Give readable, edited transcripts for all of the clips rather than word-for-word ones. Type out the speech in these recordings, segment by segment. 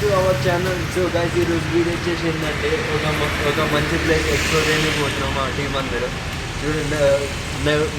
To our channel. So guys ఈరోజు video వచ్చేసి ఏంటంటే ఒక మంచి ప్లేస్ ఎక్స్ప్లోర్ చేయడానికి పోతున్నాం మా టీం అందరూ. చూడండి,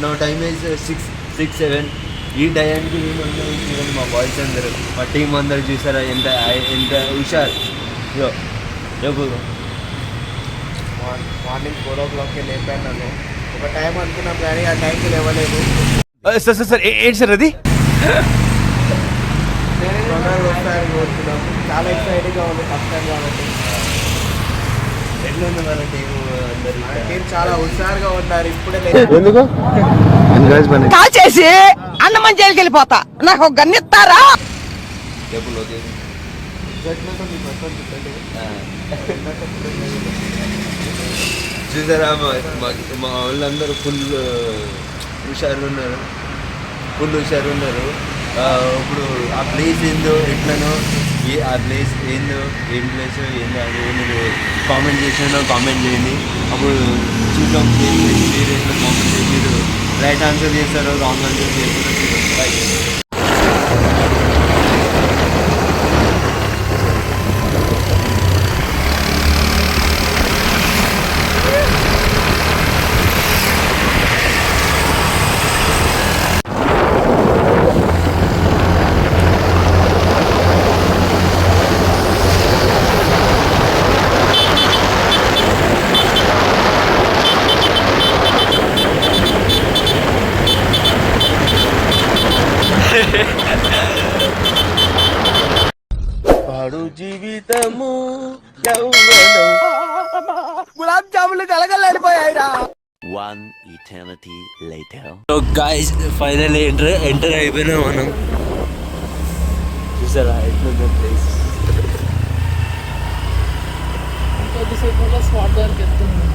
నా టైం ఈజ్ 6-7. ఈ టైంకి ఏమందరూ చూడండి మా బాయ్స్ అందరూ, మా టీం అందరూ చూసారా ఎంత హుషారు. రేపు మార్నింగ్ 4 o'clockకి లేపాను నన్ను. ఒక టైం అనుకున్నాం కానీ ఆ టైంకి లేవలేదు. సార్ ఏంటి సార్ అది? తొందరగా వస్తారని కోరుతున్నాం. చాలా ఎక్సైటింగ్గా ఉంది, ఫస్ట్ టైం కాబట్టి. ఎట్లా ఉంది మన టీం అందరూ? టీం చాలా హుషారుగా ఉన్నారు. ఇప్పుడే కాల్ చేసి అన్నమని జైలుకి వెళ్ళిపోతా, నాకు ఒక గన్ను ఇస్తారా? రేపు లొకేషన్ చూసారా, మా వాళ్ళందరూ ఫుల్ హుషారు ఉన్నారు. ఇప్పుడు ఆ ప్లేస్ ఏందో ఎట్లనో, ఆ ప్లేస్ ఏందో ఏం ప్లేస్ ఏందో అది మీరు కామెంట్ చేయండి. అప్పుడు చూద్దాం మీరు ఎట్లా కామెంట్ చేసి మీరు రైట్ ఆన్సర్ చేస్తారో రాంగ్ ఆన్సర్ చేస్తారో చూద్దాం. పాడు జీవితము గులాబ్ జాములు కలగలేడిపోయాయిరా. One eternity later. So guys final enter అయిపోయినా మనం. చూసారా ఎట్లుందో ప్లేస్. కొద్దిసేపు స్పాట్ దగ్గరికి వెళ్తున్నాం.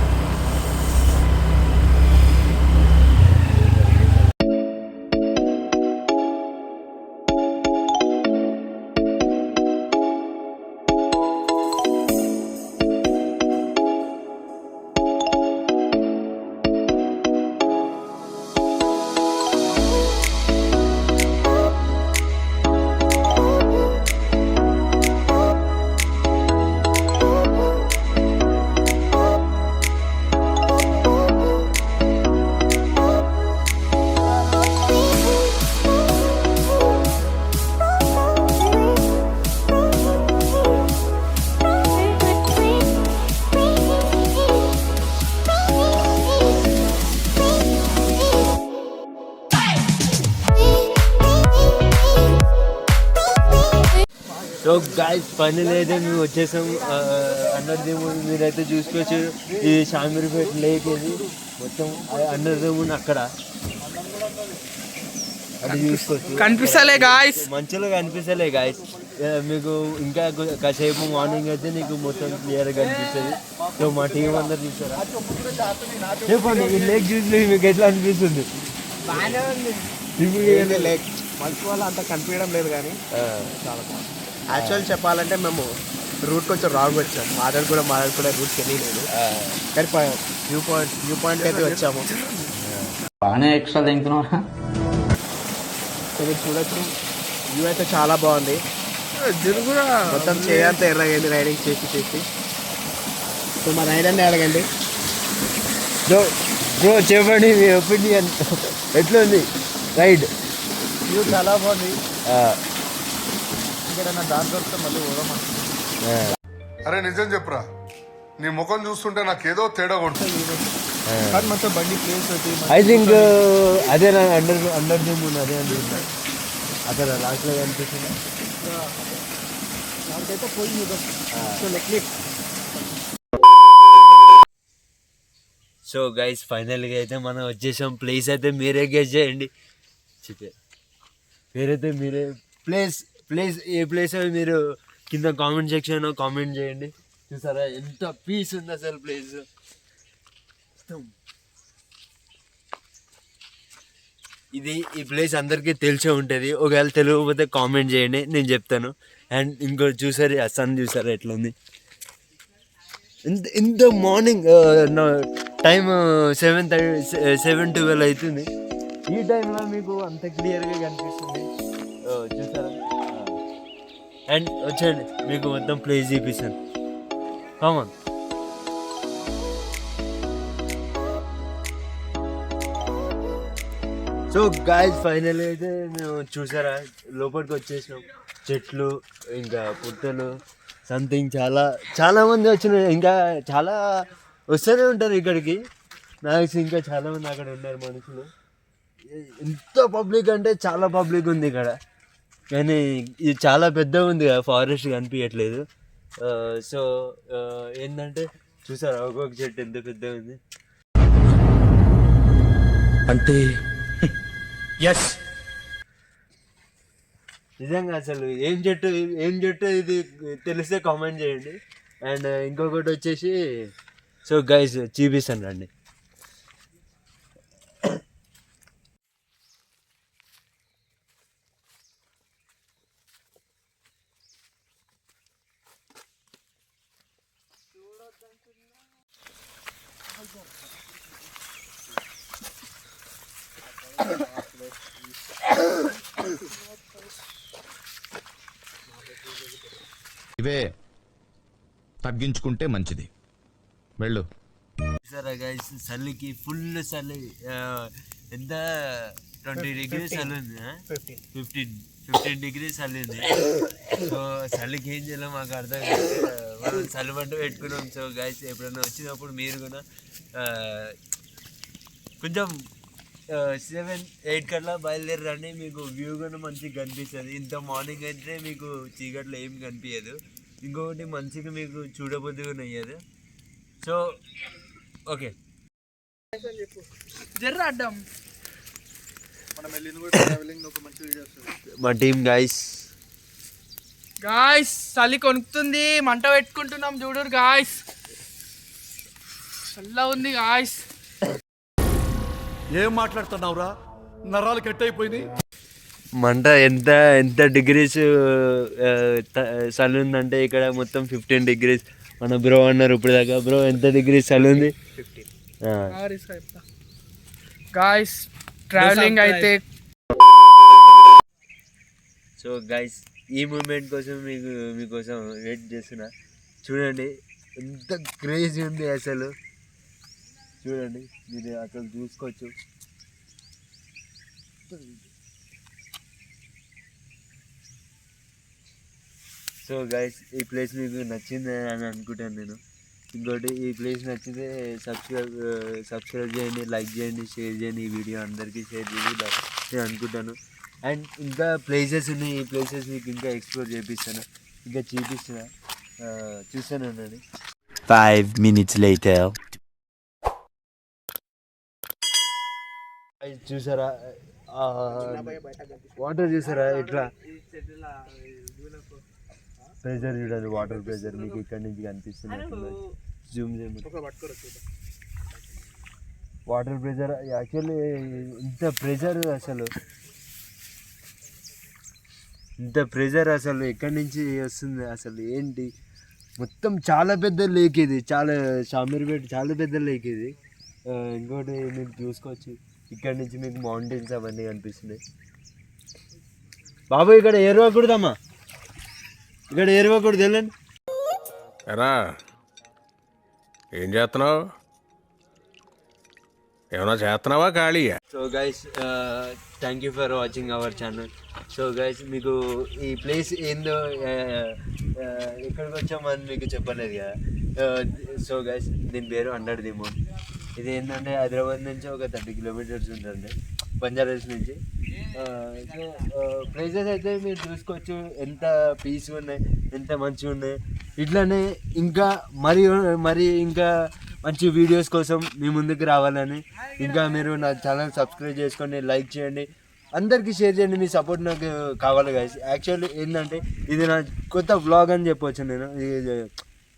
సో గైస్ ఫైనల్ అయితే మేము వచ్చేసాం అండర్ ది మూన్. మీరైతే చూసుకోవచ్చు, ఇది షామీర్పేట లేక్. ఇది మొత్తం అండర్ ది మూన్ అక్కడ అది చూసుకోవచ్చు. కనిపిస్తలే గాయ్స్, మంచిగా కనిపిస్తలే గాయస్. మీకు ఇంకా కాసేపు మార్నింగ్ అయితే నీకు మొత్తం క్లియర్గా కనిపిస్తుంది. సో మా టీం అందరు చూసారా? చెప్పండి, ఈ లేక్ చూసి మీకు ఎట్లా అనిపిస్తుంది? లేక్ మంచి వల్ల అంత కనిపించడం లేదు కానీ చాలా బాగుంది. యాక్చువల్ చెప్పాలంటే మేము రూట్ కొంచెం రాంగ్ వచ్చాము. మాట్లాడుకునే రూట్ తెలియలేదు కానీ వ్యూ పాయింట్ అయితే వచ్చాము. బాగానే ఎక్స్ట్రా తింటున్నా. మీరు చూడొచ్చు, వ్యూ అయితే చాలా బాగుంది. మొత్తం చేయంతా ఎర్రగైంది రైడింగ్ చేసి. సో మా రైడ్ అన్నీ అడగండి. బ్రో చెప్పండి మీ ఒపీనియన్ ఎట్లుంది రైడ్? వ్యూ చాలా బాగుంది. ఇక్కడ దాని దొరికితే మళ్ళీ పోదాం. అరే నిజం చెప్పురా, నీ ముఖం చూస్తుంటే నాకేదో తేడా ఉంటుంది. కానీ మొత్తం బండి ప్లేస్ ఐ థింక్ అదే అండర్ ది మూన్ అదే అనిపిస్తుంది. అక్కడ లాస్ట్లో కనిపిస్తుంది. దానికైతే పోయి చూద్దాం. సో గైస్ ఫైనల్గా అయితే మనం వచ్చేసాం. ప్లేస్ అయితే మీరే గెస్ చేయండి. పేరైతే మీరే ప్లేస్ ఏ ప్లేస్ అవి మీరు కింద కామెంట్ సెక్షన్లో కామెంట్ చేయండి. చూసారా ఎంత పీస్ ఉంది అసలు ప్లేస్. ఈ ప్లేస్ అందరికీ తెలిసే ఉంటుంది. ఒకవేళ తెలియకపోతే కామెంట్ చేయండి, నేను చెప్తాను. అండ్ ఇంకోటి చూసారు, ఆ సన్ చూసారా ఎట్లా ఉంది? ఇంత మార్నింగ్ టైం 7:12 అవుతుంది. ఈ టైంలో మీకు అంత క్లియర్గా కనిపిస్తుంది. చూసారా అండ్ వచ్చేయండి మీకు మొత్తం ప్లేస్ చూపిస్తాను. కామన్. సో గాయస్ ఫైనల్ అయితే మేము చూసారా లోపలికి వచ్చేసినాం. చెట్లు ఇంకా పుట్టలు సంథింగ్ చాలా మంది వచ్చిన ఇంకా చాలా వస్తూనే ఉంటారు ఇక్కడికి. నాకు ఇంకా చాలామంది అక్కడ ఉన్నారు మనుషులు. ఎంత పబ్లిక్ అంటే చాలా పబ్లిక్ ఉంది ఇక్కడ. కానీ ఇది చాలా పెద్దగా ఉంది కదా, ఫారెస్ట్ కనిపించట్లేదు. సో ఏంటంటే చూసారా ఒక్కొక్క చెట్టు ఎంత పెద్దగా ఉంది అంటే ఎస్ నిజంగా. అసలు ఏం చెట్టు ఇది తెలిస్తే కామెంట్ చేయండి. అండ్ ఇంకొకటి వచ్చేసి సో గైస్ చూపిస్తాను రండి. ఇవే తగ్గించుకుంటే మంచిది. వెళ్ళు. సరే గైస్ చలికి ఫుల్ చలి. ఎంత 20 degrees చలి ఉంది. 15 degrees చలి ఉంది. సో చలికి ఏం చేయాలో మాకు అర్థం కాదు. మనం చలి మంట పెట్టుకున్నాం. సో గైస్ ఎప్పుడైనా వచ్చినప్పుడు మీరు కూడా కొంచెం 7-8 కల్లా బయలుదేరండి. మీకు వ్యూ కూడా మంచిగా కనిపిస్తుంది. ఇంత మార్నింగ్ అయితే మీకు చీకట్లో ఏం కనిపించదు. ఇంకొకటి మంచిగా మీకు చూడబుద్ధి కూడా అయ్యేది. సో ఓకే జర్ర అడ్డం మా టీమ్ గాయస్ చలి కొనుక్కుతుంది. మంట పెట్టుకుంటున్నాం చూడరు గాయస్. చల్ల ఉంది గాయస్. ఏం మాట్లాడుతున్నావురా? నరాలు కట్ అయిపోయింది. మంట ఎంత డిగ్రీస్ చలి ఉందంటే ఇక్కడ మొత్తం 15 degrees. మన బ్రో అన్నారు ఇప్పుడు దాకా. బ్రో ఎంత డిగ్రీస్ చలి ఉంది? గాయస్ ట్రావెలింగ్ అయితే. సో గైస్ ఈ మూమెంట్ కోసం మీకోసం వెయిట్ చేస్తున్నా. చూడండి ఎంత క్రేజీ ఉంది అసలు. చూడండి మీరు అసలు చూసుకోవచ్చు. సో గైస్ ఈ ప్లేస్ మీకు నచ్చింది అని అనుకుంటాను నేను. ఇంకోటి ఈ ప్లేస్ నచ్చితే సబ్స్క్రైబ్ చేయండి, లైక్ చేయండి, షేర్ చేయండి. ఈ వీడియో అందరికీ షేర్ చేయండి నేను అనుకుంటాను. అండ్ ఇంకా ప్లేసెస్ ఉన్నాయి. ఈ ప్లేసెస్ మీకు ఇంకా ఎక్స్ప్లోర్ చేపిస్తాను, ఇంకా చూపిస్తున్నా. చూస్తానండి. 5 minutes later. చూసారా వాటర్ చూసారా ఎట్లా ప్రెజర్ చూడండి. వాటర్ ప్రెజర్ మీకు ఇక్కడ నుంచి కనిపిస్తుంది. జూమ్ చేయమని. వాటర్ ప్రెజర్ యాక్చువల్లీ ఇంత ప్రెజర్ అసలు ఎక్కడి నుంచి వస్తుంది అసలు ఏంటి? మొత్తం చాలా పెద్ద లేక్ ఇది. షామీర్పేట చాలా పెద్ద లేక్ ఇది. ఇంకోటి మీరు చూసుకోవచ్చు ఇక్కడ నుంచి మీకు మౌంటైన్స్ అవన్నీ కనిపిస్తున్నాయి. బాబు ఇక్కడ ఏరవకూడదమ్మా, ఇక్కడ ఏరవకూడదు వెళ్ళండి. ఎరా ఏం చేస్తున్నావు? ఏమన్నా చేస్తున్నావా ఖాళీయా? So guys thank you for watching our channel. So guys మీకు ఈ ప్లేస్ ఏందో ఎక్కడికి వచ్చామని మీకు చెప్పలేదు కదా. సో గైస్ దీని పేరు అండర్ ది మూన్. ఇది ఏంటంటే హైదరాబాద్ నుంచి ఒక 30 kilometers ఉంటుంది, బంజారాస్ నుంచి. సో ప్లేసెస్ అయితే మీరు చూసుకోవచ్చు ఎంత పీస్గా ఉన్నాయి, ఎంత మంచిగా ఉన్నాయి. ఇట్లానే ఇంకా మరి ఇంకా మంచి వీడియోస్ కోసం మీ ముందుకు రావాలని, ఇంకా మీరు నా ఛానల్ సబ్స్క్రైబ్ చేసుకోండి, లైక్ చేయండి, అందరికీ షేర్ చేయండి. మీ సపోర్ట్ నాకు కావాలి గైస్. యాక్చువల్లీ ఏంటంటే ఇది నా కొత్త వ్లాగ్ అని చెప్పవచ్చు.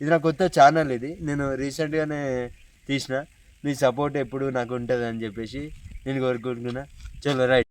ఇది నా కొత్త ఛానల్. ఇది నేను రీసెంట్గానే తీసిన. మీ సపోర్ట్ ఎప్పుడు నాకు ఉంటుంది అని చెప్పేసి నేను కోరుకుంటున్నా. చలో రైట్.